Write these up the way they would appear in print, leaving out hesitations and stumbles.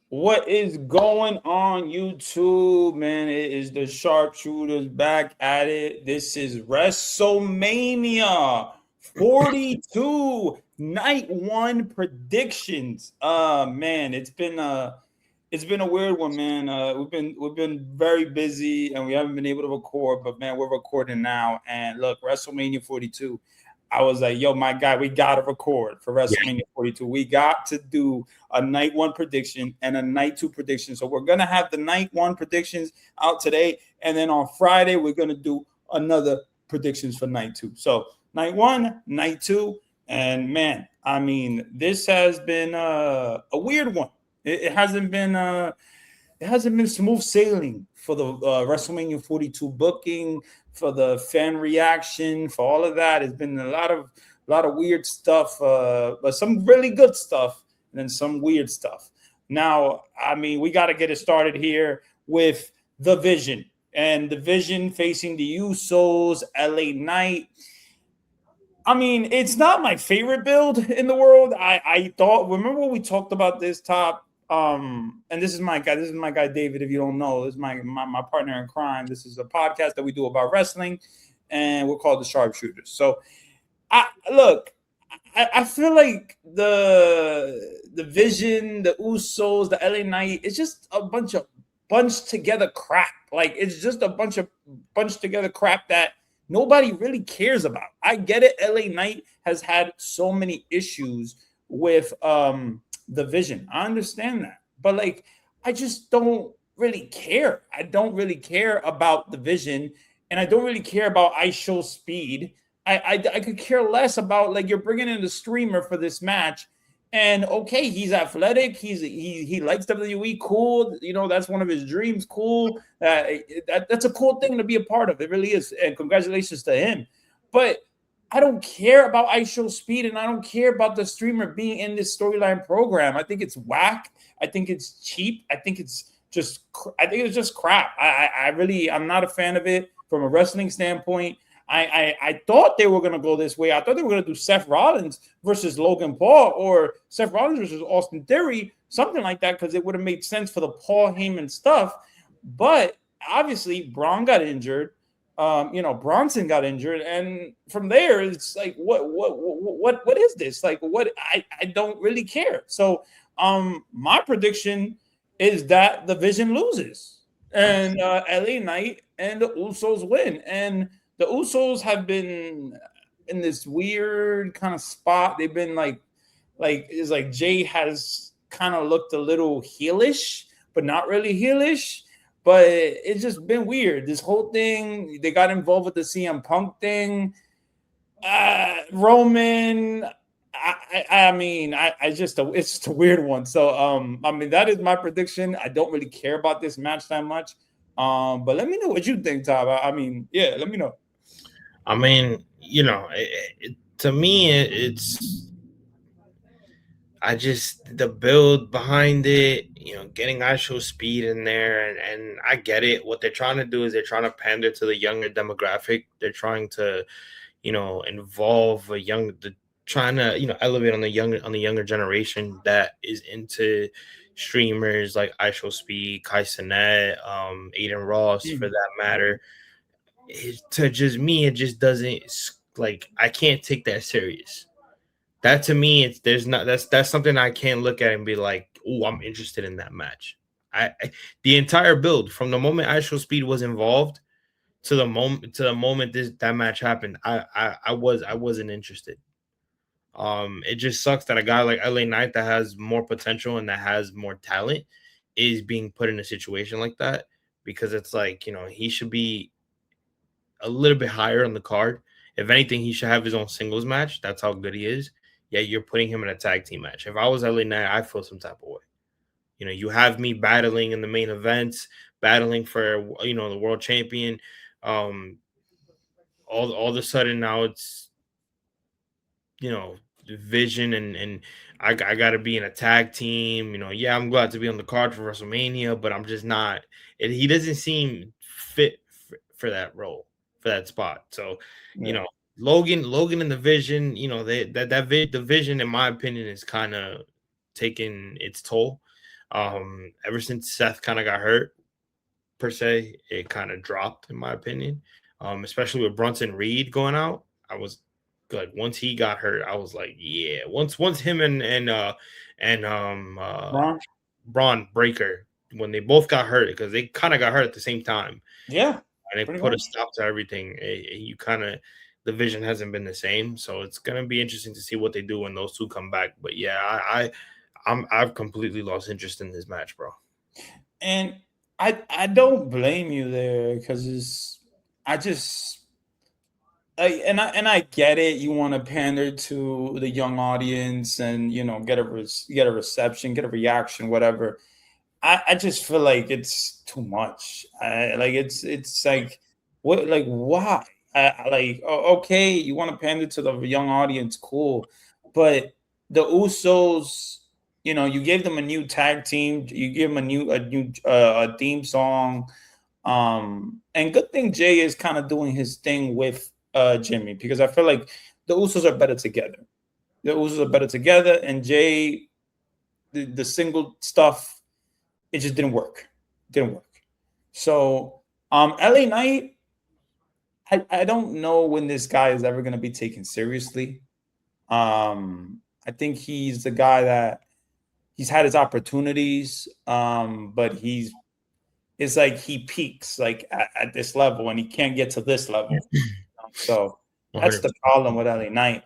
What is going on, YouTube, man? It is the sharpshooters back at it. This is Wrestlemania 42 night one predictions. Man, it's been a weird one, man. We've been very busy and we haven't been able to record, but man, we're recording now. And look, WrestleMania 42. I was like, yo, my guy, we gotta record for Yeah. WrestleMania 42. We got to do a night one prediction and a night two prediction. So we're gonna have the night one predictions out today, and then on Friday we're gonna do another predictions for night two. So night one, night two, and man, I mean, this has been a weird one. It hasn't been smooth sailing for the WrestleMania 42 booking, for the fan reaction, for all of that. It's been a lot of weird stuff, but some really good stuff, and then some weird stuff. Now, I mean, we got to get it started here with the Vision, and the Vision facing the Usos, LA Knight. I mean, it's not my favorite build in the world. I thought, remember when we talked about this top, and this is my guy. This is my guy David. If you don't know, this is my partner in crime. This is a podcast that we do about wrestling, and we're called the Sharpshooters. So, I look. I feel like the Vision, the Usos, the LA Knight. It's just a bunch of bunched together crap. Like it's just a bunch of bunched together crap that nobody really cares about. I get it. LA Knight has had so many issues with the Vision. I understand that. But like I just don't really care. I don't really care about the Vision, and I don't really care about I Show Speed. I could care less about, like, you're bringing in the streamer for this match, and okay, he's athletic. He likes WWE. Cool. That's one of his dreams. Cool. That's a cool thing to be a part of. It really is. And congratulations to him. But I don't care about I Show Speed, and I don't care about the streamer being in this storyline program. I think it's whack. I think it's cheap. I think it's just crap. I'm not a fan of it from a wrestling standpoint. I thought they were going to go this way. I thought they were going to do Seth Rollins versus Logan Paul, or Seth Rollins versus Austin Theory, something like that, because it would have made sense for the Paul Heyman stuff. But obviously, Braun got injured. Bronson got injured, and from there, it's like, what is this? Like, what? I don't really care. So, my prediction is that the Vision loses, and LA Knight and the Usos win, and the Usos have been in this weird kind of spot. They've been like it's like Jay has kind of looked a little heelish, but not really heelish. But it's just been weird. This whole thing, they got involved with the CM Punk thing. Roman, it's just a weird one. So, I mean, that is my prediction. I don't really care about this match that much. But let me know what you think, Todd. I mean, yeah, let me know. I mean, to me, it's I just the build behind it. Getting actual speed in there, and I get it. What they're trying to do is they're trying to pander to the younger demographic. They're trying to, involve trying to elevate on the younger generation that is into streamers like iShowSpeed, Kai Cenat, Aiden Ross, for Mhm. that matter. To just me, it just doesn't, like, I can't take that serious. That to me, it's there's not that's something I can't look at and be like, oh, I'm interested in that match. The entire build from the moment iShowSpeed was involved to the moment that match happened, I wasn't interested. It just sucks that a guy like LA Knight that has more potential and that has more talent is being put in a situation like that, because it's like, he should be a little bit higher on the card. If anything, he should have his own singles match. That's how good he is. Yeah, you're putting him in a tag team match. If I was LA Knight, I feel some type of way. You have me battling in the main events, battling for the world champion. Um, all of a sudden now it's Vision, and I got to be in a tag team. Yeah, I'm glad to be on the card for WrestleMania, but I'm just not. He doesn't seem fit for that role, for that spot. So, you Yeah. know, Logan and the Vision, the Vision, in my opinion, is kind of taking its toll. Ever since Seth kind of got hurt, per se, it kind of dropped in my opinion. Especially with Brunson Reed going out, I was like, once he got hurt, I was like, yeah. Once him and Ron? Braun Breaker, when they both got hurt, because they kind of got hurt at the same time, Yeah, and it pretty put a much. stop to everything. You kind of, the vision hasn't been the same, so it's gonna be interesting to see what they do when those two come back. But yeah, I've completely lost interest in this match, bro. And I don't blame you there because I just I get it. You want to pander to the young audience and get get a reception, get a reaction, whatever. I just feel like it's too much. Like it's like what like why? Okay, you want to pander to the young audience, cool, but the Usos, you gave them a new tag team, you give them a theme song, and good thing Jay is kind of doing his thing with Jimmy because I feel like the Usos are better together. The Usos are better together, and Jay, the single stuff, it just didn't work. Didn't work. So, LA Knight, I don't know when this guy is ever going to be taken seriously. I think he's the guy that he's had his opportunities, but it's like he peaks like at this level and he can't get to this level. So that's 100. the problem with LA Knight.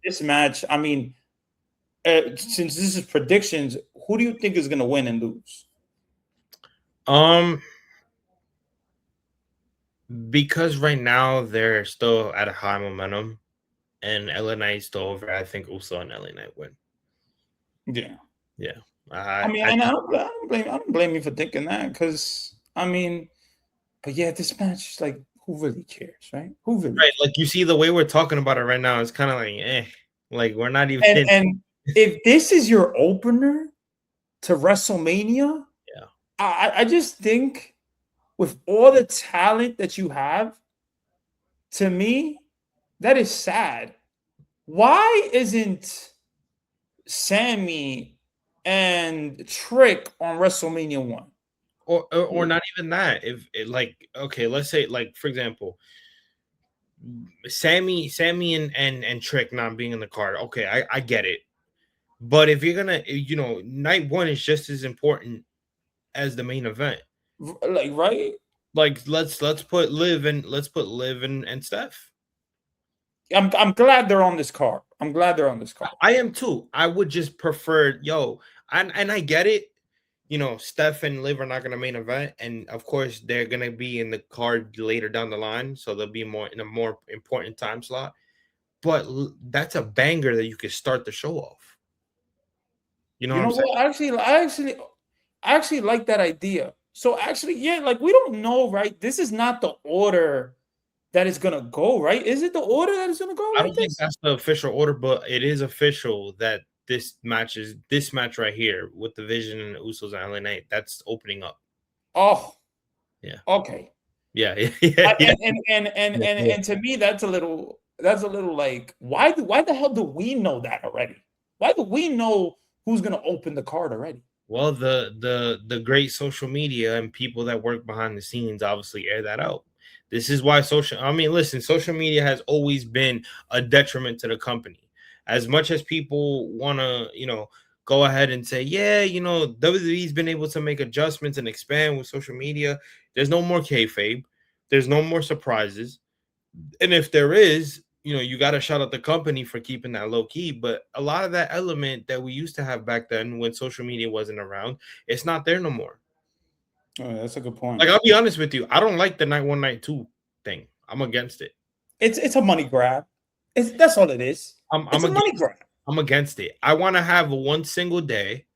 This match, I mean, since this is predictions, who do you think is going to win and lose? Because right now they're still at a high momentum, and LA Knight still over. I think Uso and LA Knight win. Yeah. Yeah. I mean, and I don't blame you for thinking that because I mean, but yeah, this match is like, who really cares, right? Who really right, cares? like you see the way we're talking about it right now, it's kind of like, like we're not even. And if this is your opener to WrestleMania, Yeah. I just think with all the talent that you have, to me, that is sad. Why isn't Sammy and Trick on WrestleMania 1? Or not even that. If it, like, okay, let's say, like, for example, Sammy and Trick not being in the card. Okay, I get it. But if you're gonna, night one is just as important as the main event. Like, right? Like, let's put Liv and Steph. I'm glad they're on this card. I'm glad they're on this card. I am too. I would just prefer, and I get it. Steph and Liv are not going to main event, and of course they're going to be in the card later down the line, so they'll be more in a more important time slot. But that's a banger that you could start the show off. You know what I'm saying? What? I actually like that idea. So actually, yeah, like we don't know, right? This is not the order that is gonna go, right? Is it the order that is gonna go I like don't think this? that's the official order, but it is official that this match right here with the Vision and the Usos and LA Knight, that's opening up. Oh, yeah. Okay. Yeah. And to me, that's a little like why the hell do we know that already? Why do we know who's gonna open the card already? Well, the great social media and people that work behind the scenes obviously air that out. This is why listen, social media has always been a detriment to the company. As much as people want to, go ahead and say, yeah, WWE's been able to make adjustments and expand with social media. There's no more kayfabe. There's no more surprises. And if there is, you got to shout out the company for keeping that low key. But a lot of that element that we used to have back then when social media wasn't around, it's not there no more. Oh, that's a good point. Like, I'll be honest with you. I don't like the night 1, night 2 thing. I'm against it. It's a money grab. That's all it is. It's a money grab. I'm against it. I want to have one single day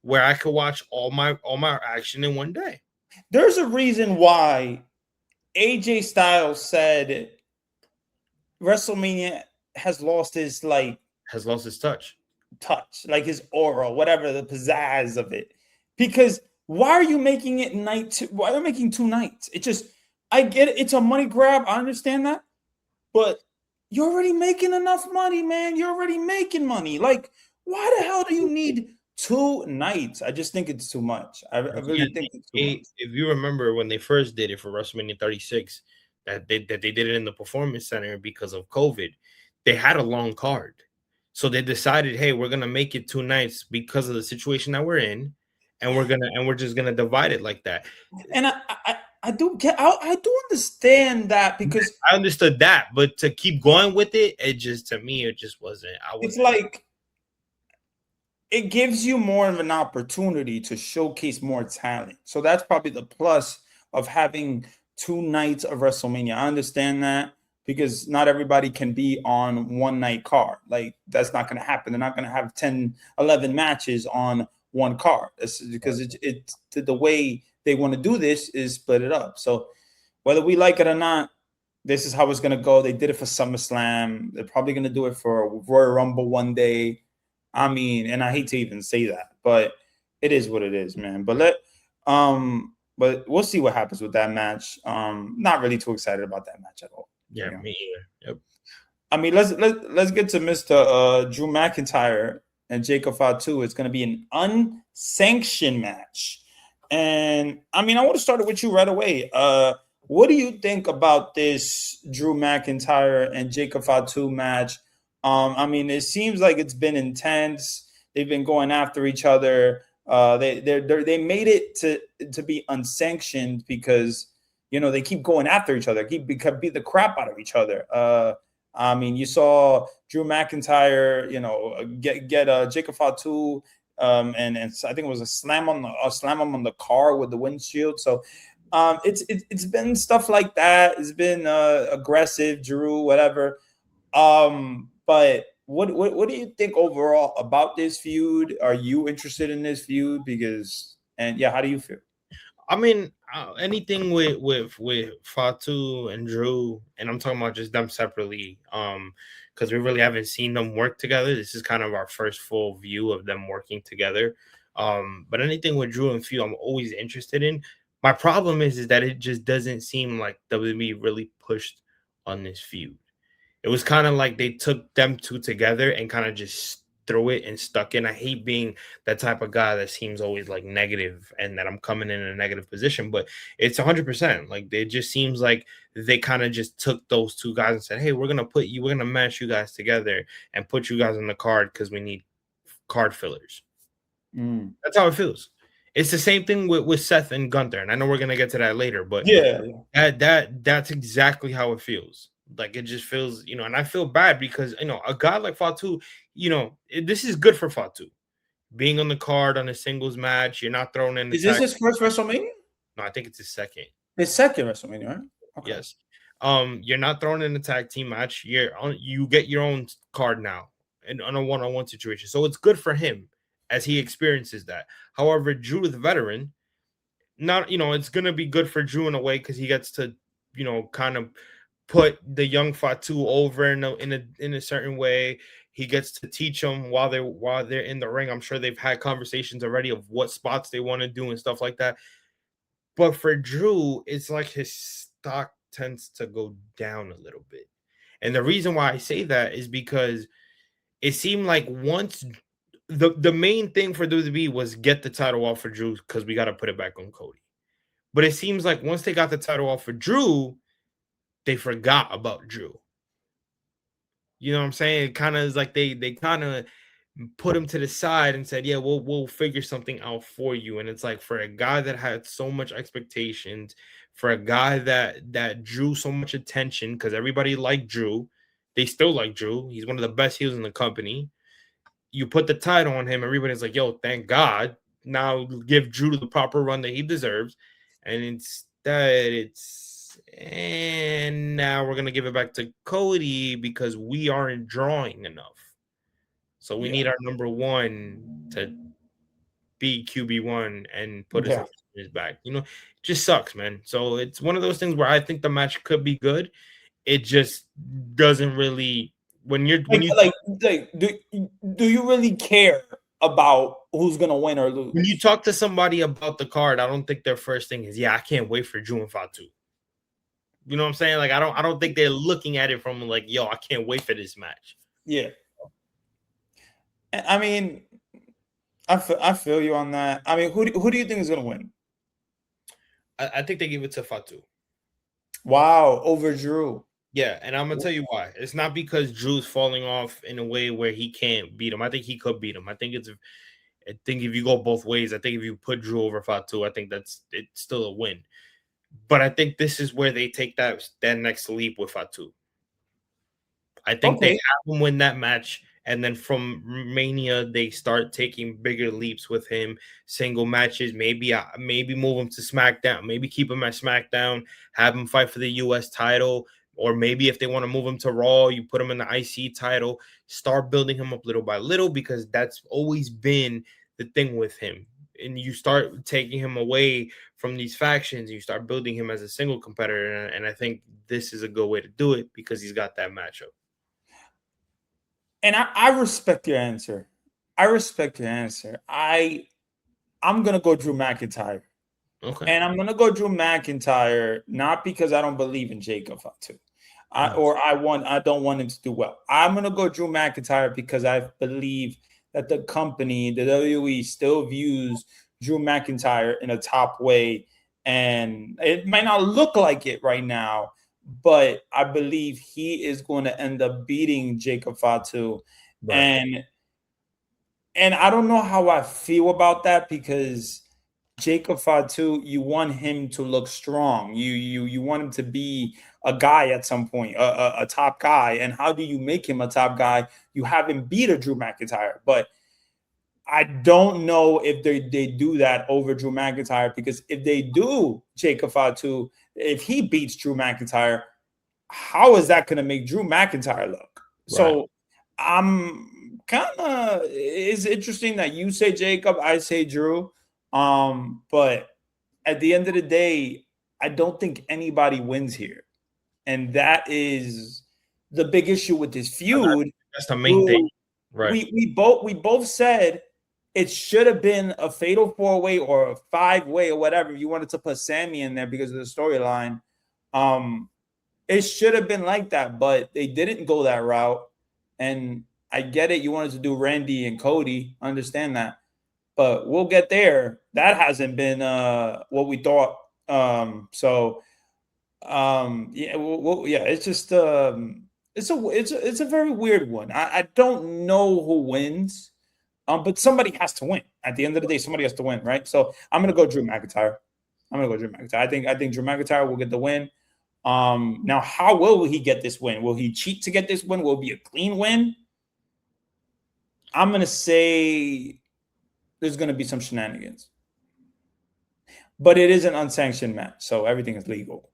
where I could watch all my action in one day. There's a reason why AJ Styles said WrestleMania has lost his touch, like his aura, whatever, the pizzazz of it. Because why are you making it night 2? Why are you making 2 nights? It just, I get it. It's a money grab. I understand that. But you're already making enough money, man. You're already making money. Like, why the hell do you need 2 nights. I just think it's too much. I Yeah, really think it's too much. if you remember when they first did it for WrestleMania 36, that they did it in the Performance Center because of COVID, they had a long card, so they decided, hey, we're gonna make it 2 nights because of the situation that we're in, and we're just gonna divide it like that. And I do get I do understand that because I understood that, but to keep going with it, it just to me it just wasn't. I it's wasn't. like it gives you more of an opportunity to showcase more talent. So that's probably the plus of having 2 nights of WrestleMania. I understand that because not everybody can be on one night card. Like that's not going to happen. They're not going to have 10, 11 matches on one card. It's because it's the way they want to do this is split it up. So whether we like it or not, this is how it's going to go. They did it for SummerSlam. They're probably going to do it for Royal Rumble one day. I mean, and I hate to even say that, but it is what it is, man. But we'll see what happens with that match. Not really too excited about that match at all. Yeah, me either. Yep. I mean, let's get to Mr. Drew McIntyre and Jacob Fatu. It's going to be an unsanctioned match, and I mean, I want to start it with you right away. What do you think about this Drew McIntyre and Jacob Fatu match? I mean, it seems like it's been intense. They've been going after each other. They made it to be unsanctioned because they keep going after each other, keep beat the crap out of each other. I mean, you saw Drew McIntyre, get Jacob Fatu, and I think it was a slam him on the car with the windshield. So it's been stuff like that. It's been aggressive, Drew, whatever. But what do you think overall about this feud? Are you interested in this feud? How do you feel? I mean, anything with Fatu and Drew, and I'm talking about just them separately, because we really haven't seen them work together. This is kind of our first full view of them working together. But anything with Drew and Feud, I'm always interested in. My problem is that it just doesn't seem like WWE really pushed on this feud. It was kind of like they took them two together and kind of just threw it and stuck in. I hate being that type of guy that seems always like negative and that I'm coming in a negative position, but it's 100%. Like it just seems like they kind of just took those two guys and said, "Hey, we're gonna mash you guys together and put you guys on the card because we need card fillers." That's how it feels. It's the same thing with Seth and Gunther, and I know we're gonna get to that later, but Yeah. that's exactly how it feels. Like it just feels, and I feel bad because a guy like Fatu, this is good for Fatu. Being on the card on a singles match, you're not thrown in the Is this tag. his first WrestleMania? No, I think it's his second. His second WrestleMania, right? Okay. Yes. You're not thrown in a tag team match. You get your own card now and on a one-on-one situation. So it's good for him as he experiences that. However, Drew the veteran, not it's gonna be good for Drew in a way because he gets to, kind of put the young Fatu over in a certain way. He gets to teach them while they're in the ring. I'm sure they've had conversations already of what spots they want to do and stuff like that. But for Drew, it's like his stock tends to go down a little bit. And the reason why I say that is because it seemed like once the main thing for WWE was get the title off for Drew because we got to put it back on Cody. But it seems like once they got the title off for Drew, they forgot about Drew. You know what I'm saying? It kind of is like they kind of put him to the side and said, "Yeah, we'll figure something out for you." And it's like for a guy that had so much expectations, for a guy that drew so much attention because everybody liked Drew, they still like Drew. He's one of the best heels in the company. You put the title on him, everybody's like, "Yo, thank God." Now give Drew the proper run that he deserves, and instead and now we're gonna give it back to Cody because we aren't drawing enough. So we need our number one to be QB1 and put us on his back. It just sucks, man. So it's one of those things where I think the match could be good. It just doesn't really when you do you really care about who's gonna win or lose? when you talk to somebody about the card, I don't think their first thing is, I can't wait for Drew and Fatu. You know what I'm saying? Like I don't think they're looking at it from like, yo, I can't wait for this match. Yeah. I mean, I feel you on that. I mean, who do you think is gonna win? I think they give it to Fatu. Wow, over Drew. Yeah, and I'm gonna tell you why. It's not because Drew's falling off in a way where he can't beat him. I think he could beat him. I think if you go both ways, I think if you put Drew over Fatu, I think it's still a win. But I think this is where they take that next leap with Fatu. I think they Okay. have him win that match, and then from Mania they start taking bigger leaps with him, single matches. Maybe move him to SmackDown, maybe keep him at SmackDown, have him fight for the U.S. title, or maybe if they want to move him to Raw, you put him in the IC title. Start building him up little by little because that's always been the thing with him. And you start taking him away from these factions, you start building him as a single competitor, and I think this is a good way to do it because he's got that matchup. And I respect your answer. I respect your answer. I'm gonna go Drew McIntyre. Okay. And I'm gonna go Drew McIntyre, not because I don't believe in Jacob Fatu. I don't want him to do well. I'm gonna go Drew McIntyre because I believe that the company, the WWE, still views Drew McIntyre in a top way. And it might not look like it right now, but I believe he is going to end up beating Jacob Fatu. Right. And I don't know how I feel about that because Jacob Fatu, you want him to look strong. You want him to be a guy at some point, a top guy. And how do you make him a top guy? You have him beat a Drew McIntyre. But I don't know if they do that over Drew McIntyre because if they do Jacob Fatu, if he beats Drew McIntyre, how is that going to make Drew McIntyre look? Right. So I'm kind of, it's interesting that you say Jacob, I say Drew. But at the end of the day, I don't think anybody wins here. And that is the big issue with this feud. That's the main thing. Right. We both said it should have been a fatal 4-way or a 5-way or whatever. You wanted to put Sammy in there because of the storyline. It should have been like that, but they didn't go that route. And I get it. You wanted to do Randy and Cody. I understand that. But we'll get there. That hasn't been what we thought. Yeah, it's just it's a very weird one. I don't know who wins, but somebody has to win. At the end of the day, somebody has to win, right? So I'm gonna go Drew McIntyre. I think Drew McIntyre will get the win. Now, how will he get this win? Will he cheat to get this win? Will it be a clean win? I'm gonna say there's going to be some shenanigans, but it is an unsanctioned match, so everything is legal.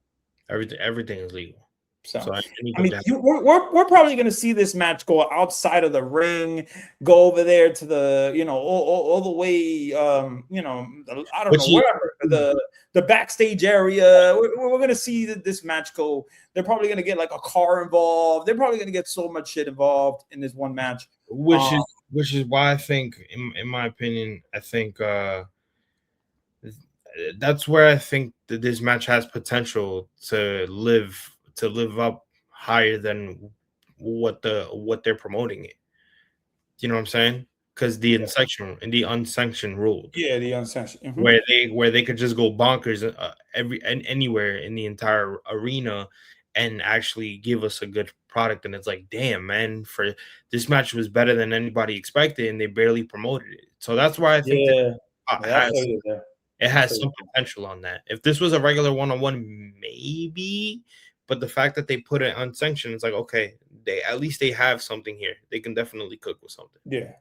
Everything is legal. So I mean, we're probably going to see this match go outside of the ring, go over there to the, all the way, I don't know, wherever the backstage area. We're going to see this match go. They're probably going to get like a car involved. They're probably going to get so much shit involved in this one match, which is why I think, in my opinion, I think that's where I think that this match has potential to live up higher than what they're promoting it. You know what I'm saying? Because the unsanctioned ruled. Yeah, the unsanctioned. Mm-hmm. Where they could just go bonkers anywhere in the entire arena and actually give us a good product. And it's like, damn, man, for this match was better than anybody expected, and they barely promoted it. So that's why I think it has some potential on that. If this was a regular one-on-one, maybe, but the fact that they put it unsanctioned, it's like, okay, they have something here. They can definitely cook with something. Yeah.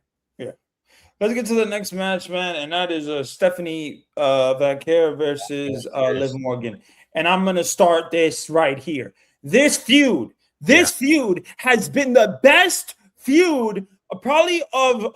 Let's get to the next match, man, and that is Stephanie Vaquer versus Liv Morgan. And I'm gonna start this right here. This feud has been the best feud probably of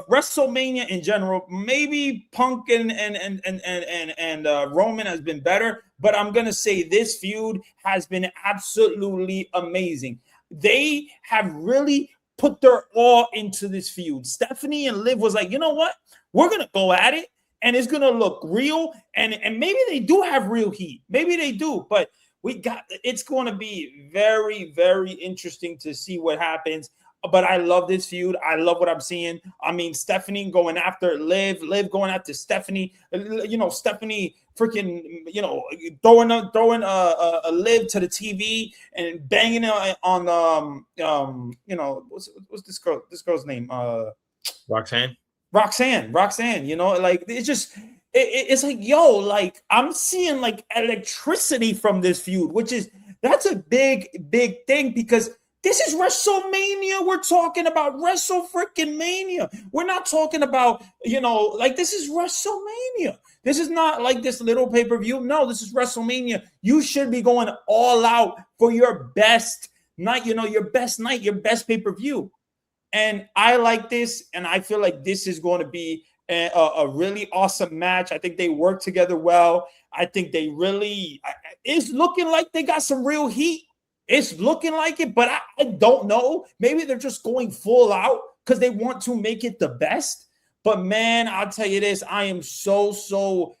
WrestleMania in general. Maybe Punk and Roman has been better, but I'm gonna say this feud has been absolutely amazing. They have really put their all into this feud. Stephanie and Liv was like, you know what? We're gonna go at it, and it's gonna look real. And maybe they do have real heat. Maybe they do, but it's going to be very, very interesting to see what happens. But I love this feud. I love what I'm seeing. I mean, Stephanie going after Liv going after Stephanie. Stephanie freaking, throwing a Liv to the TV and banging it on what's this girl's name? Roxanne. Roxanne, like it's just it's like, yo, like I'm seeing like electricity from this feud, that's a big thing, because this is WrestleMania. We're talking about Wrestle freaking Mania. We're not talking about, like, this is WrestleMania. This is not like this little pay-per-view. No, this is WrestleMania. You should be going all out for your best night, your best pay-per-view. And I like this, and I feel like this is going to be a really awesome match. I think they work together well. I think they really, it's looking like they got some real heat. It's looking like it, but I don't know. Maybe they're just going full out because they want to make it the best. But man, I'll tell you this, I am so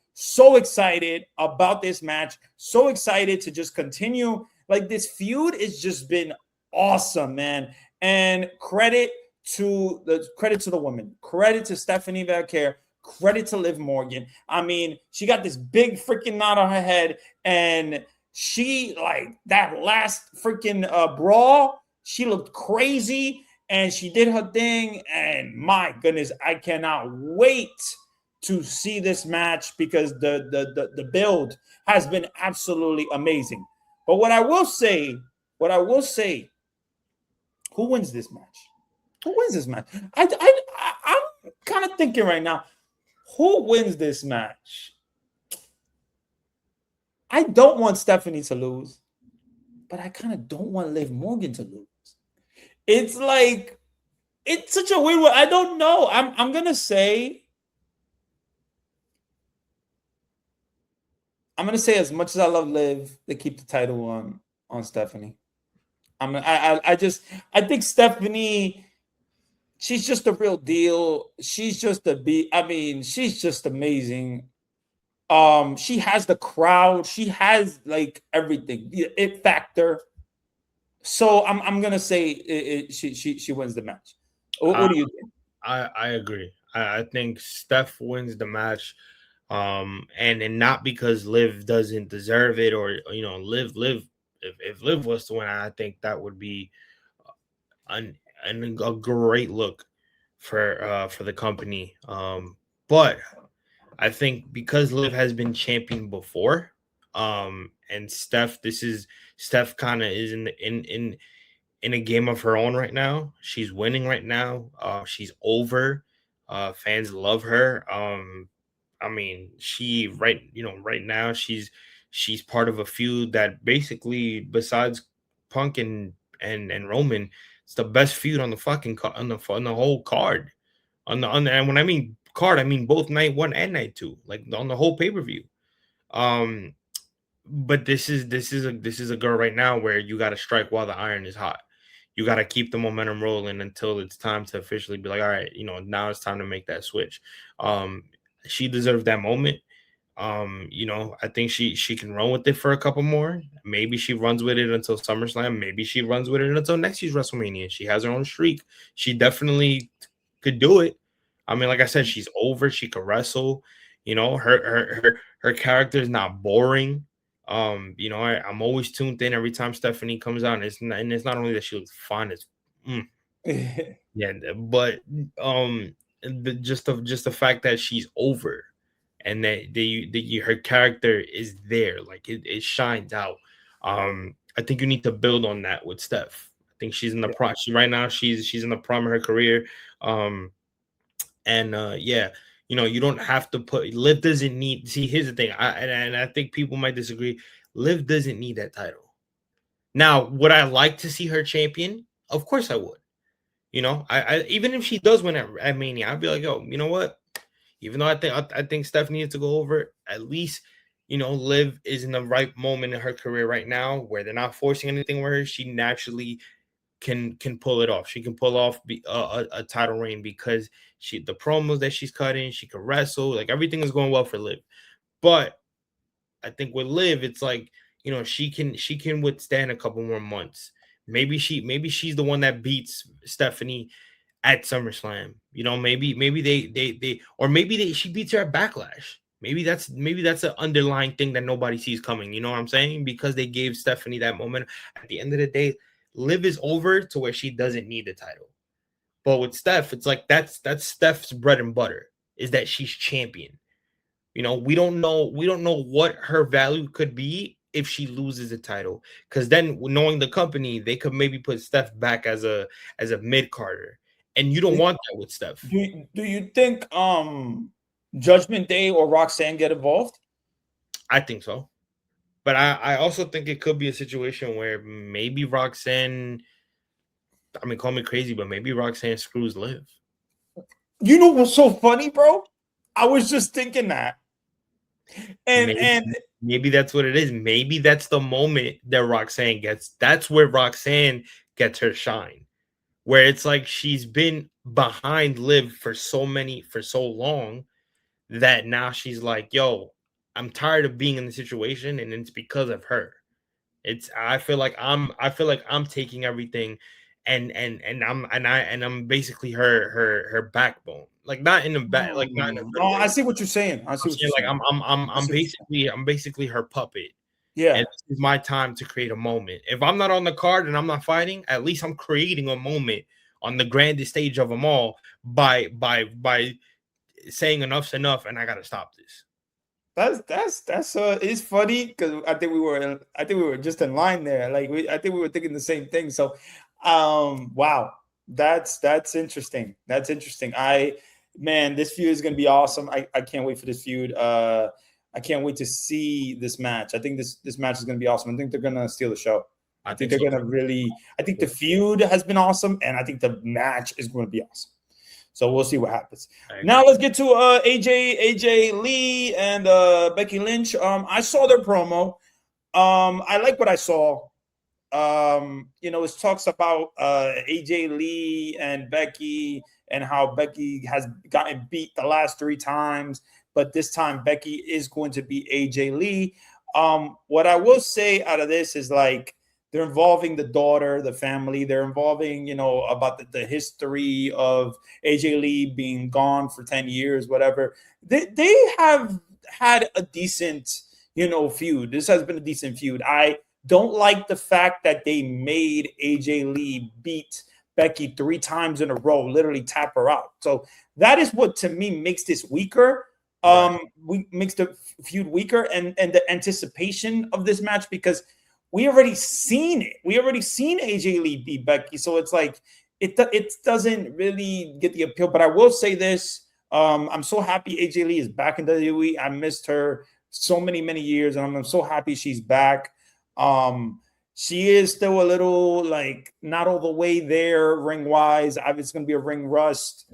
excited about this match. So excited to just continue. Like, this feud has just been awesome, man. And credit to the woman, credit to Stephanie Valkyrie, credit to Liv Morgan. I mean, she got this big freaking knot on her head, and she, like, that last freaking brawl, she looked crazy, and she did her thing. And my goodness, I cannot wait to see this match, because the build has been absolutely amazing. But what I will say, who wins this match? Who wins this match? I'm kind of thinking right now, who wins this match? I don't want Stephanie to lose, but I kind of don't want Liv Morgan to lose. It's like, it's such a weird one. I don't know. I'm gonna say, as much as I love Liv, they keep the title on Stephanie. I think Stephanie, she's just a real deal. She's just she's just amazing. She has the crowd. She has, like, everything, the it factor. So I'm gonna say she wins the match. What do you think? I agree. I think Steph wins the match, and not because Liv doesn't deserve it, or Liv. If Liv was to win, I think that would be a great look for the company. But I think because Liv has been champion before, and Steph kind of is in a game of her own right now. She's winning right now. She's over. Fans love her. I mean, right now she's part of a feud that basically, besides Punk and Roman, it's the best feud on the fucking on the whole card. And when I mean card, I mean both night one and night two, like on the whole pay-per-view. But this is a girl right now where you got to strike while the iron is hot. You got to keep the momentum rolling until it's time to officially be like, all right, now it's time to make that switch. She deserves that moment. I think she can run with it for a couple more. Maybe she runs with it until SummerSlam. Maybe she runs with it until next year's WrestleMania. She has her own streak. She definitely could do it. I mean, like I said, she's over. She could wrestle. Her character is not boring. I'm always tuned in every time Stephanie comes out, and it's not only that she looks fine, it's yeah, but just the fact that she's over, and that her character is there, like it shines out. I think you need to build on that with Steph. I think she's in the prime. Right now, she's in the prime of her career. Yeah, you don't have to put Liv doesn't need. See, here's the thing. I think people might disagree. Liv doesn't need that title. Now, would I like to see her champion? Of course I would. I even if she does win at Mania, I'd be like, oh, you know what? Even though I think Steph needs to go over, at least Liv is in the right moment in her career right now where they're not forcing anything with her. She naturally can pull it off. She can pull off a title reign because the promos that she's cutting, she can wrestle, like everything is going well for Liv. But I think with Liv, it's like she can withstand a couple more months. Maybe she's the one that beats Stephanie at SummerSlam. You know, maybe they or maybe she beats her at Backlash. Maybe that's an underlying thing that nobody sees coming. You know what I'm saying? Because they gave Stephanie that moment. At the end of the day, Liv is over to where she doesn't need the title. But with Steph, it's like that's Steph's bread and butter is that she's champion. You know, we don't know what her value could be if she loses the title. Because then knowing the company, they could maybe put Steph back as a mid carder. And you don't want that with Steph. Do you think Judgment Day or Roxanne get involved? I think so. But I also think it could be a situation where maybe Roxanne, I mean, call me crazy, but maybe Roxanne screws Liv. You know what's so funny, bro? I was just thinking that. Maybe that's what it is. Maybe that's the moment that Roxanne gets. That's where Roxanne gets her shine. Where it's like she's been behind Liv for so long that now she's like, yo, I'm tired of being in the situation, and it's because of her. I feel like I'm taking everything and I'm basically her backbone. Like not in the back, like not in a good Oh, way. I see what you're saying. I see I'm what you're saying like saying. I'm basically her puppet. Yeah. And this is my time to create a moment. If I'm not on the card and I'm not fighting, at least I'm creating a moment on the grandest stage of them all by saying enough's enough and I gotta stop this. That's it's funny because I think we were just in line there. Like I think we were thinking the same thing. So wow. That's interesting. That's interesting. Man, this feud is gonna be awesome. I can't wait for this feud. I can't wait to see this match. I think this match is gonna be awesome. I think they're gonna steal the show. I think they're gonna really I think the feud has been awesome, and I think the match is gonna be awesome. So we'll see what happens. Now let's get to AJ Lee and Becky Lynch. I saw their promo. I like what I saw. It talks about AJ Lee and Becky and how Becky has gotten beat the last 3 times, but this time Becky is going to be AJ Lee. What I will say out of this is like they're involving the daughter, the family. They're involving, about the history of AJ Lee being gone for 10 years, whatever. They have had a decent, feud. This has been a decent feud. I don't like the fact that they made AJ Lee beat Becky 3 times in a row, literally tap her out. So that is what to me makes this weaker. Makes the feud weaker and the anticipation of this match because we already seen it. We already seen AJ Lee beat Becky. So it's like it doesn't really get the appeal. But I will say this. I'm so happy AJ Lee is back in WWE. I missed her so many years, and I'm so happy she's back. She is still a little like not all the way there ring wise. It's going to be a ring rust,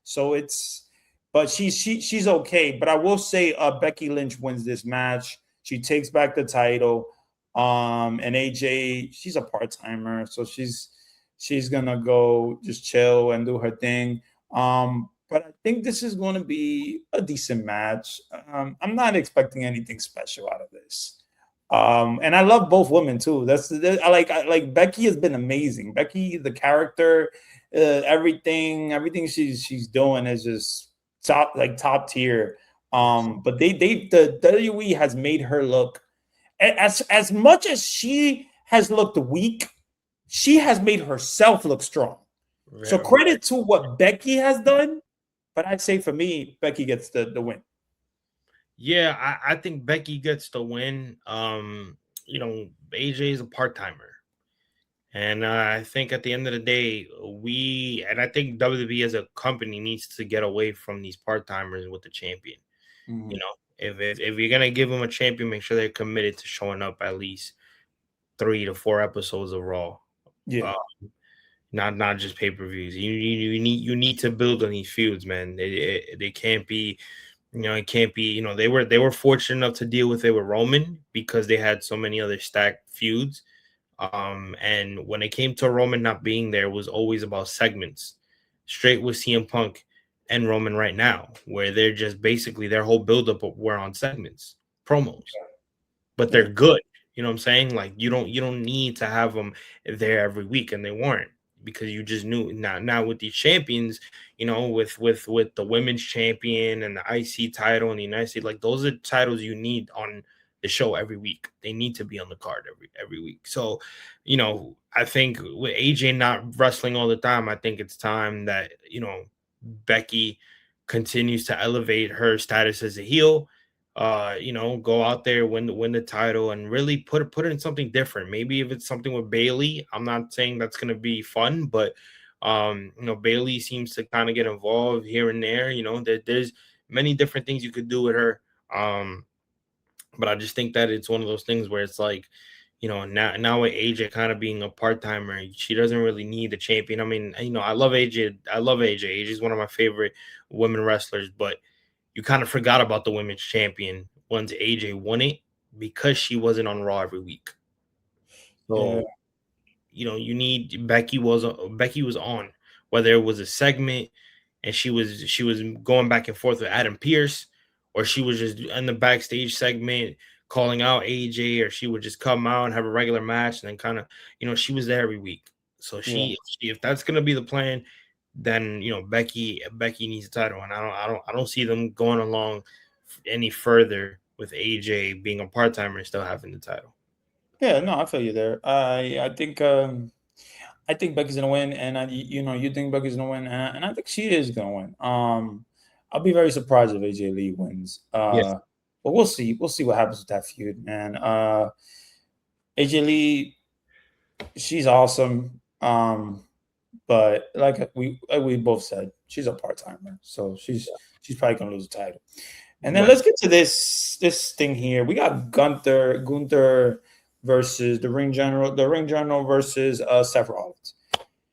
so it's, but she's okay. But I will say Becky Lynch wins this match. She takes back the title. And AJ, she's a part-timer, so she's gonna go just chill and do her thing. But I think this is going to be a decent match. I'm not expecting anything special out of this. And I love both women too. I like Becky has been amazing. Becky, the character, everything she's doing is just top tier. But the WWE has made her look as much as she has looked weak, she has made herself look strong. So credit to what Becky has done, but I'd say for me, Becky gets the win. Yeah, I think Becky gets the win. AJ is a part-timer. And I think at the end of the day, I think WWE as a company needs to get away from these part-timers with the champion. Mm-hmm. If you're gonna give them a champion, make sure they're committed to showing up at least 3 to 4 episodes of Raw. Yeah, not just pay-per-views. You need to build on these feuds, man. They can't be, it can't be. They were fortunate enough to deal with it with Roman because they had so many other stacked feuds. And when it came to Roman not being there, it was always about segments. Straight with CM Punk and Roman right now, where they're just basically their whole buildup were on segments, promos, but they're good. You know what I'm saying? Like you don't need to have them there every week, and they weren't because you just knew. Now with these champions, with the women's champion and the IC title and the United States, like those are titles you need on the show every week. They need to be on the card every week. So, I think with AJ not wrestling all the time, I think it's time that Becky continues to elevate her status as a heel. Go out there, win the title, and really put it in something different. Maybe if it's something with Bailey, I'm not saying that's gonna be fun, but Bailey seems to kind of get involved here and there. There's many different things you could do with her. But I just think that it's one of those things where it's like, now with AJ kind of being a part timer, she doesn't really need the champion. I mean, I love AJ. I love AJ. AJ is one of my favorite women wrestlers, but you kind of forgot about the women's champion once AJ won it because she wasn't on Raw every week. Yeah. So, you need Becky was on, whether it was a segment and she was going back and forth with Adam Pearce, or she was just in the backstage segment calling out AJ, or she would just come out and have a regular match and then kind of, she was there every week. So Yeah. if that's gonna be the plan, then Becky needs a title, and I don't see them going along any further with AJ being a part timer and still having the title. Yeah, no, I feel you there. I think Becky's gonna win, and you think Becky's gonna win, and I think she is gonna win. I'll be very surprised if AJ Lee wins. Yes. But we'll see. We'll see what happens with that feud, man. AJ Lee, she's awesome. But like we both said, she's a part timer, so she's probably gonna lose the title. And then let's get to this thing here. We got Gunther versus the ring general versus Seth Rollins.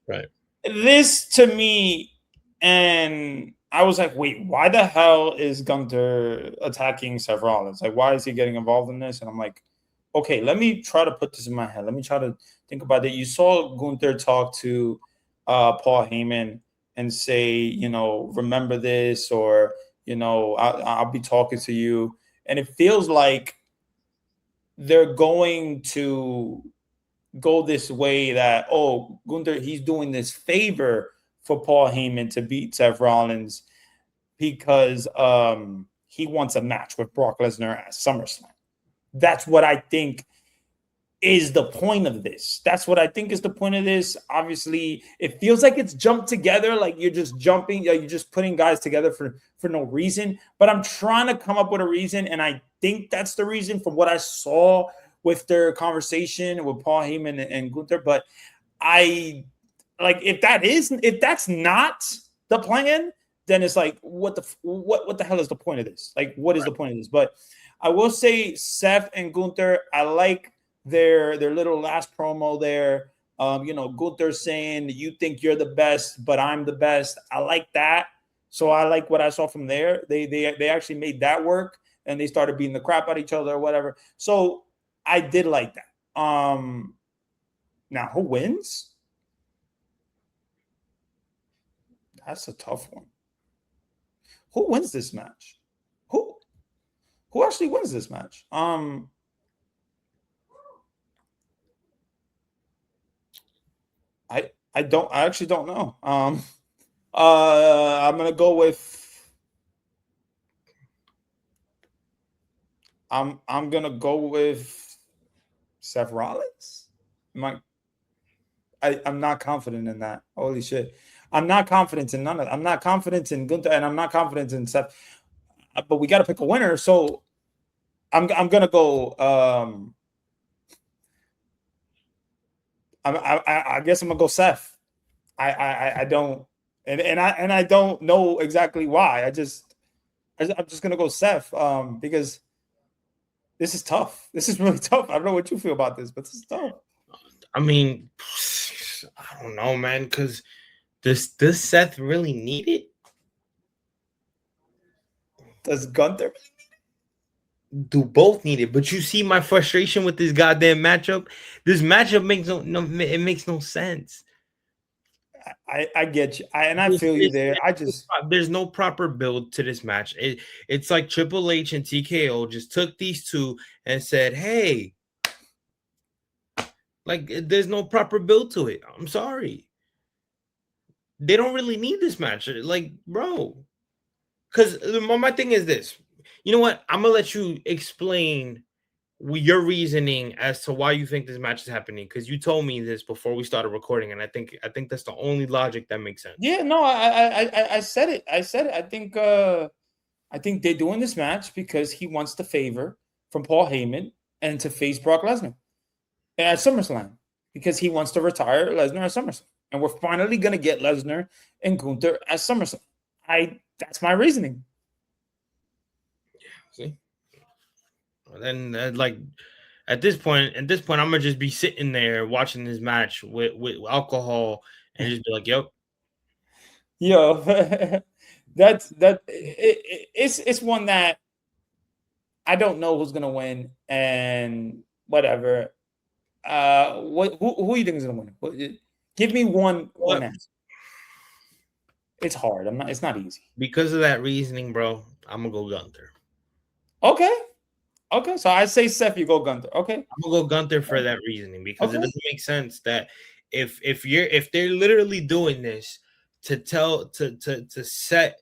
Right. This to me, and I was like, wait, why the hell is Gunther attacking Seth Rollins? Like, why is he getting involved in this? And I'm like, okay, let me try to put this in my head. Let me try to think about it. You saw Gunther talk to Paul Heyman and say, remember this, or I'll be talking to you, and it feels like they're going to go this way that, oh, Gunther, he's doing this favor for Paul Heyman to beat Seth Rollins because he wants a match with Brock Lesnar at SummerSlam. That's what I think is the point of this. That's what I think is the point of this. Obviously, it feels like it's jumped together, like you're just jumping, you're just putting guys together for no reason. But I'm trying to come up with a reason, and I think that's the reason from what I saw with their conversation with Paul Heyman and Gunther. But I like if that's not the plan, then it's like what the hell is the point of this? Like, what is the point of this? But I will say Seth and Gunther, I like their little last promo there. Gunther saying, you think you're the best, but I'm the best. I like that. So I like what I saw from there. They actually made that work, and they started beating the crap out of each other or whatever. So I did like that. Now who wins? That's a tough one. Who wins this match? Who actually wins this match? I actually don't know. I'm gonna go with I'm gonna go with Seth Rollins. I'm not confident in that. Holy shit. I'm not confident in none of that. I'm not confident in Gunther, and I'm not confident in Seth. But we got to pick a winner. So I'm gonna go. I guess I'm gonna go Seth. I don't, and I don't know exactly why. I'm just gonna go Seth because this is tough. This is really tough. I don't know what you feel about this, but this is tough. I mean, I don't know, man, because does Seth really need it? Does Gunther really need it? Do both need it? But you see my frustration with this goddamn matchup. This matchup makes no sense. I get you, and I feel you there. There's no proper build to this match. It's like Triple H and TKO just took these two and said, "Hey, Like there's no proper build to it. I'm sorry. They don't really need this match. Like, bro. Because my thing is this. You know what? I'm gonna let you explain your reasoning as to why you think this match is happening. Because you told me this before we started recording, and I think that's the only logic that makes sense. Yeah, no, I said it. I said it. I think they're doing this match because he wants the favor from Paul Heyman and to face Brock Lesnar at SummerSlam because he wants to retire Lesnar at SummerSlam, and we're finally gonna get Lesnar and Gunther at SummerSlam. That's my reasoning. See, then like at this point, I'm gonna just be sitting there watching this match with alcohol and just be like, "Yep." Yo, it's one that I don't know who's gonna win and whatever. Who you think is gonna win? Give me one answer. It's hard. I'm not. It's not easy. Because of that reasoning, bro, I'm gonna go Gunther. Okay. Okay. So I say Seth. You go Gunther. Okay. I'm gonna go Gunther for that reasoning because it Okay. doesn't make sense that if they're literally doing this to set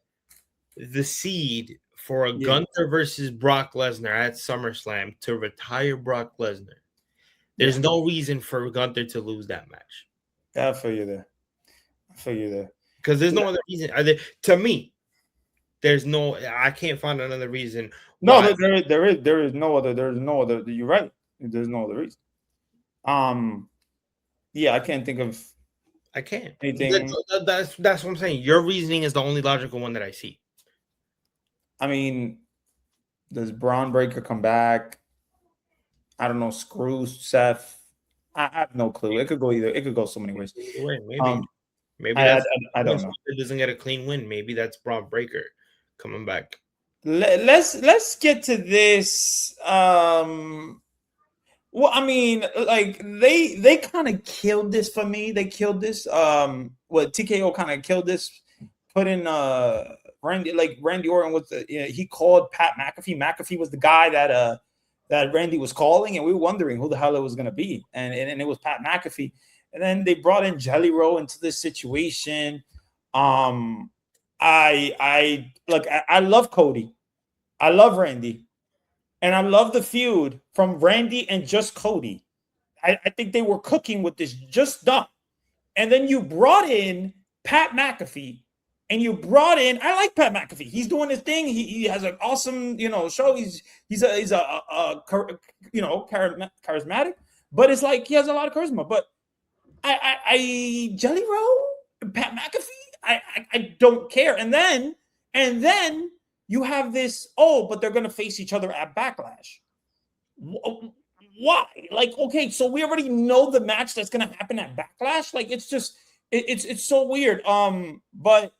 the seed for a Yeah. Gunther versus Brock Lesnar at SummerSlam to retire Brock Lesnar, there's Yeah. no reason for Gunther to lose that match. I feel you there. I feel you there. Because there's no other reason. To me, I can't find another reason No, why. there is no other. You're right. There's no other reason. Yeah, I can't think of I can't. anything. That's what I'm saying. Your reasoning is the only logical one that I see. I mean, does Braun Breaker come back? I don't know. Screw Seth. I have no clue. It could go either. It could go so many ways. Maybe. Maybe I, I, that's I don't know. it doesn't get a clean win. Maybe that's Braun Breaker coming back. Let's get to this. Well, I mean, like they kind of killed this for me. They killed this. What TKO kind of killed this. Put in Randy Orton with he called Pat McAfee. McAfee was the guy that Randy was calling, and we were wondering who the hell it was going to be, and it was Pat McAfee. And then they brought in Jelly Roll into this situation. I love Cody. I love Randy. And I love the feud from Randy and just Cody. I think they were cooking with this just done. And then you brought in Pat McAfee. And you brought in, I like Pat McAfee. He's doing his thing. He has an awesome, show. He's charismatic, but it's like he has a lot of charisma. But I Jelly Roll, Pat McAfee, I don't care. And then you have this, but they're going to face each other at Backlash. Why? Like, okay, so we already know the match that's going to happen at Backlash. Like, it's just, it's so weird. But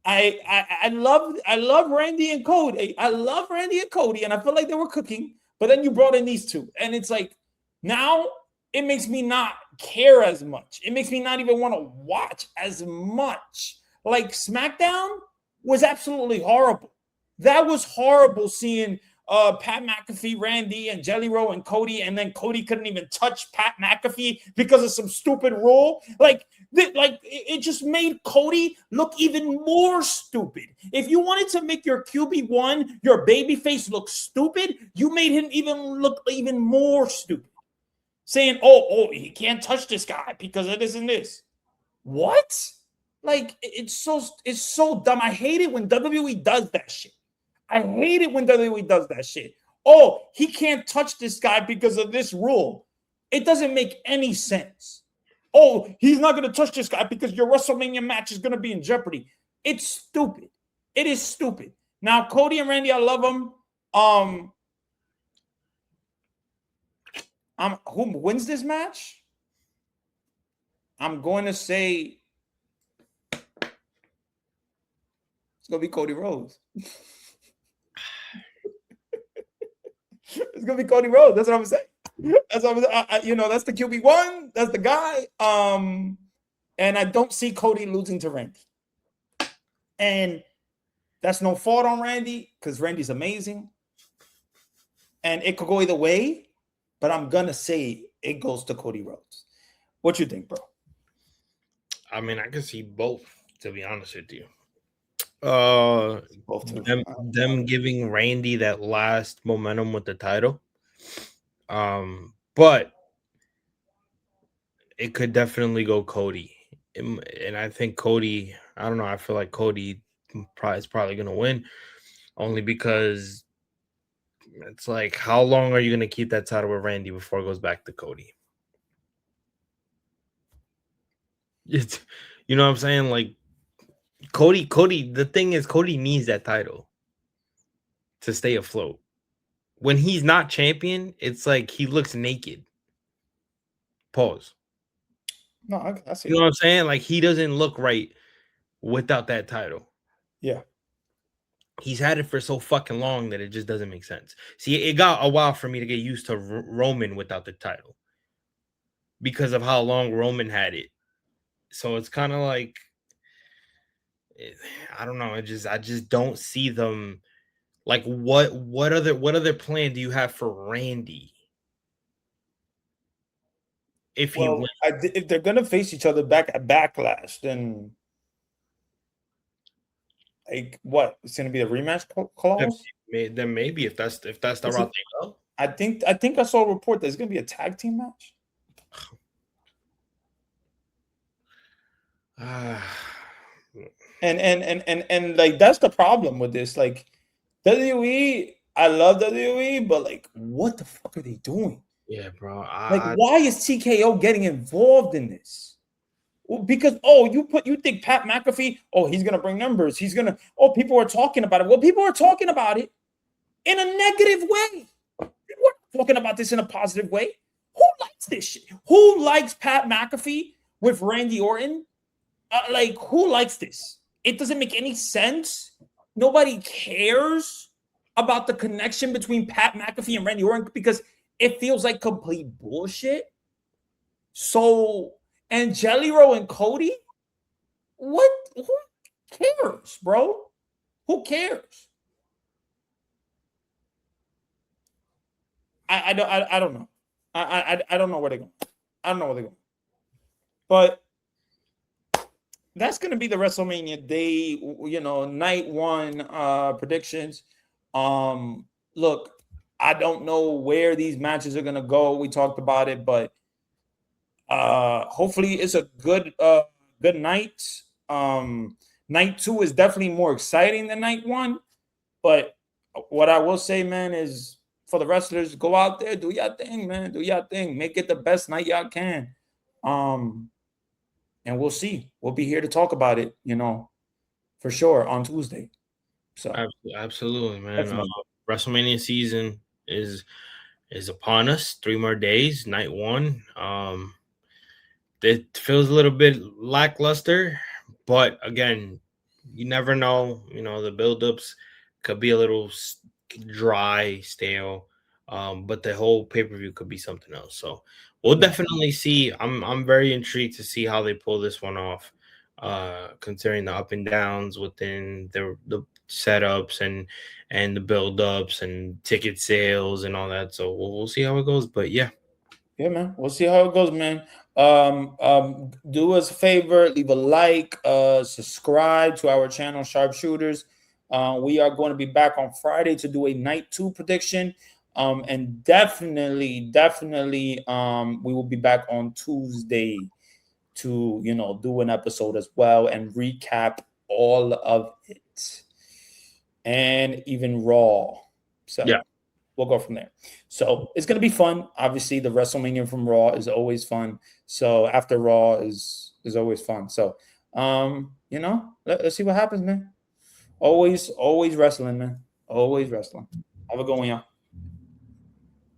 I love Randy and Cody. I love Randy and Cody, and I feel like they were cooking. But then you brought in these two, and it's like now it makes me not care as much. It makes me not even want to watch as much. Like SmackDown was absolutely horrible. That was horrible seeing Pat McAfee, Randy, and Jelly Roll and Cody, and then Cody couldn't even touch Pat McAfee because of some stupid rule. Like it just made Cody look even more stupid. If you wanted to make your QB1, your babyface look stupid, you made him even look even more stupid. Saying, he can't touch this guy because of this and this. What? Like, it's so dumb. I hate it when WWE does that shit. I hate it when WWE does that shit. Oh, he can't touch this guy because of this rule. It doesn't make any sense. Oh, he's not going to touch this guy because your WrestleMania match is going to be in jeopardy. It's stupid. It is stupid. Now, Cody and Randy, I love them. Who wins this match? I'm going to say it's going to be Cody Rhodes. It's going to be Cody Rhodes. That's what I'm saying. That's what I'm saying. That's the QB1. That's the guy. And I don't see Cody losing to Randy. And that's no fault on Randy because Randy's amazing. And it could go either way. But I'm going to say it goes to Cody Rhodes. What you think, bro? I mean, I can see both, to be honest with you. Both too. Them giving Randy that last momentum with the title. But it could definitely go Cody. And I think Cody, I don't know, I feel like Cody is probably going to win only because it's like, how long are you going to keep that title with Randy before it goes back to Cody? It's, you know what I'm saying? Like, Cody, the thing is, Cody needs that title to stay afloat. When he's not champion, it's like he looks naked. Pause. No, I see. You know what I'm saying? Like, he doesn't look right without that title. Yeah. He's had it for so fucking long that it just doesn't make sense. See, it got a while for me to get used to Roman without the title because of how long Roman had it. So it's kind of like, I don't know. I just don't see them. Like, what other plan do you have for Randy? If he wins? If they're gonna face each other back at Backlash, then like what? It's gonna be a rematch clause. Then maybe if that's the route they go. I think I saw a report that it's gonna be a tag team match. And like that's the problem with this. Like WWE, I love WWE, but like, what the fuck are they doing? Yeah, bro. Like, why is TKO getting involved in this? Well, because you think Pat McAfee, he's gonna bring numbers. He's gonna people are talking about it. Well, people are talking about it in a negative way. We're talking about this in a positive way. Who likes this shit? Who likes Pat McAfee with Randy Orton? Like, who likes this? It doesn't make any sense. Nobody cares about the connection between Pat McAfee and Randy Orton because it feels like complete bullshit. So, Angelero and Cody, what? Who cares, bro? Who cares? I don't know. I don't know where they're going. I don't know where they're going. But that's going to be the WrestleMania day, night one predictions. Look, I don't know where these matches are going to go. We talked about it, but hopefully it's a good night. Night two is definitely more exciting than night one. But what I will say, man, is for the wrestlers, go out there, do your thing, man. Do your thing. Make it the best night y'all can. And we'll see. We'll be here to talk about it, for sure on Tuesday. So absolutely, man. WrestleMania season is upon us. 3 more days. Night one. It feels a little bit lackluster, but again, you never know. The buildups could be a little dry, stale. But the whole pay-per-view could be something else. So we'll definitely see. I'm very intrigued to see how they pull this one off, considering the up and downs within the setups and the build-ups and ticket sales and all that. So we'll see how it goes. But yeah, man, we'll see how it goes, man. Do us a favor, leave a like, subscribe to our channel, Sharpshooters. We are going to be back on Friday to do a night 2 prediction. And definitely, we will be back on Tuesday to, do an episode as well and recap all of it. And even Raw. So yeah, we'll go from there. So it's going to be fun. Obviously, the WrestleMania from Raw is always fun. So after Raw is always fun. So, let's see what happens, man. Always wrestling, man. Always wrestling. Have a good one, y'all.